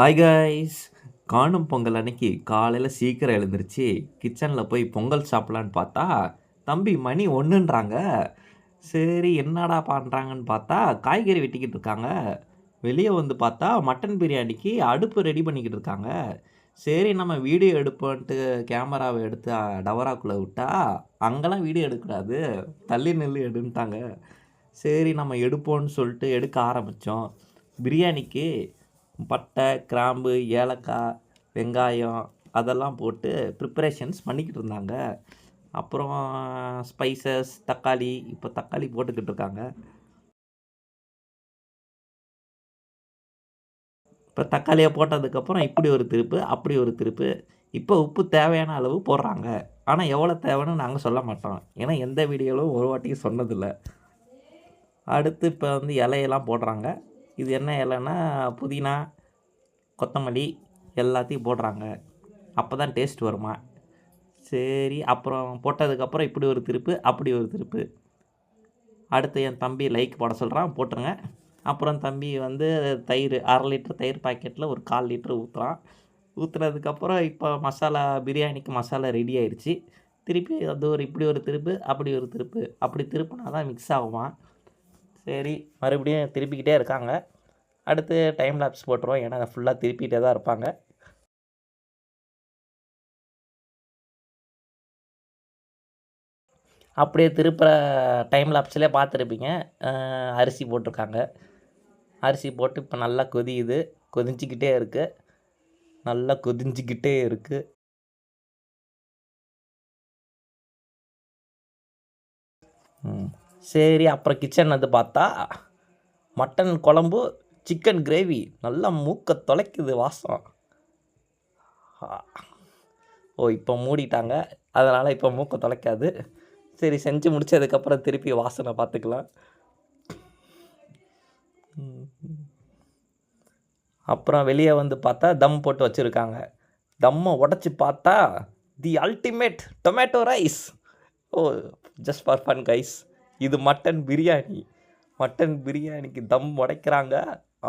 Hi guys. காணும் பொங்கல் அன்னைக்கு காலையில் சீக்கிரம் எழுந்திருச்சு கிச்சனில் போய் பொங்கல் சாப்பிட்லான்னு பார்த்தா தம்பி மணி 1ன்றாங்க. சரி என்னடா பண்ணுறாங்கன்னு பார்த்தா காய்கறி வெட்டிக்கிட்டு இருக்காங்க. வெளியே வந்து பார்த்தா மட்டன் பிரியாணிக்கு அடுப்பு ரெடி பண்ணிக்கிட்டு இருக்காங்க. சரி நம்ம வீடியோ எடுப்போன்ட்டு கேமராவை எடுத்து டவராக்குள்ளே விட்டா அங்கெல்லாம் வீடியோ எடுக்கக்கூடாது, தள்ளி நில்லு எடுன்ட்டாங்க. சரி நம்ம எடுப்போன்னு சொல்லிட்டு எடுக்க ஆரம்பித்தோம். பிரியாணிக்கு பட்டை, கிராம்பு, ஏலக்காய், வெங்காயம் அதெல்லாம் போட்டு ப்ரிப்பரேஷன்ஸ் பண்ணிக்கிட்டு இருந்தாங்க. அப்புறம் ஸ்பைசஸ், தக்காளி இப்போ தக்காளி போட்டுக்கிட்டு இருக்காங்க. இப்போ தக்காளியை போட்டதுக்கப்புறம் இப்படி ஒரு திருப்பு, அப்படி ஒரு திருப்பு. இப்போ உப்பு தேவையான அளவு போடுறாங்க. ஆனால் எவ்வளோ தேவைன்னு நாங்கள் சொல்ல மாட்டோம். ஏன்னா எந்த வீடியோவிலும் ஒரு வாட்டியும் சொன்னதில்ல. அடுத்து இப்போ வந்து இலையெல்லாம் போடுறாங்க. இது என்ன இலைன்னா புதினா, கொத்தமல்லி எல்லாத்தையும் போடுறாங்க. அப்போ தான் டேஸ்ட் வருமா. சரி அப்புறம் போட்டதுக்கப்புறம் இப்படி ஒரு திருப்பு, அப்படி ஒரு திருப்பு. அடுத்து என் தம்பி லைக் போட சொல்கிறான், போட்டுருங்க. அப்புறம் தம்பி வந்து தயிர் 1/2 லிட்டர் தயிர் பாக்கெட்டில் ஒரு 1/4 லிட்டர் ஊற்றுறான். ஊற்றுனதுக்கப்புறம் இப்போ மசாலா பிரியாணிக்கு மசாலா ரெடி ஆயிடுச்சு. திருப்பி அது ஒரு இப்படி ஒரு திருப்பு, அப்படி ஒரு திருப்பு. அப்படி திருப்புனா தான் மிக்ஸ் ஆகுமா. சரி மறுபடியும் திருப்பிக்கிட்டே இருக்காங்க. அடுத்து டைம் லாப்ஸ் போட்டுருவோம், ஏன்னா ஃபுல்லாக திருப்பிகிட்டே தான் இருப்பாங்க. அப்படியே திருப்புற டைம் லாப்ஸ்லேயே பார்த்துருப்பீங்க. அரிசி போட்டிருக்காங்க. அரிசி போட்டு இப்போ நல்லா கொதியுது, கொதிஞ்சிக்கிட்டே இருக்குது, நல்லா கொதிஞ்சிக்கிட்டே இருக்குது. சரி அப்புறம் கிச்சன் வந்து பார்த்தா மட்டன் குழம்பு, சிக்கன் கிரேவி நல்லா மூக்க தொலைக்குது வாசம். ஓ இப்போ மூடிட்டாங்க, அதனால் இப்போ மூக்க தொலைக்காது. சரி செஞ்சு முடித்ததுக்கப்புறம் திருப்பி வாசனை பார்த்துக்கலாம். அப்புறம் வெளியே வந்து பார்த்தா தம் போட்டு வச்சுருக்காங்க. தம்மை உடச்சி பார்த்தா the ultimate tomato rice. O just for fun guys. இது மட்டன் பிரியாணி. மட்டன் பிரியாணிக்கு தம் உடைக்கிறாங்க,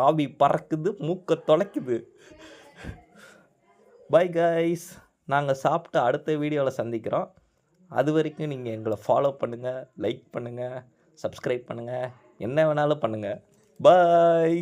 ஆவி பறக்குது, மூக்க தொலைக்குது. பை கைஸ், நாங்கள் சாப்பிட்டு அடுத்த வீடியோவில் சந்திக்கிறோம். அது வரைக்கும் நீங்கள் எங்களை ஃபாலோ பண்ணுங்கள், லைக் பண்ணுங்கள், சப்ஸ்கிரைப் பண்ணுங்கள், என்ன வேணாலும் பண்ணுங்கள். பாய்.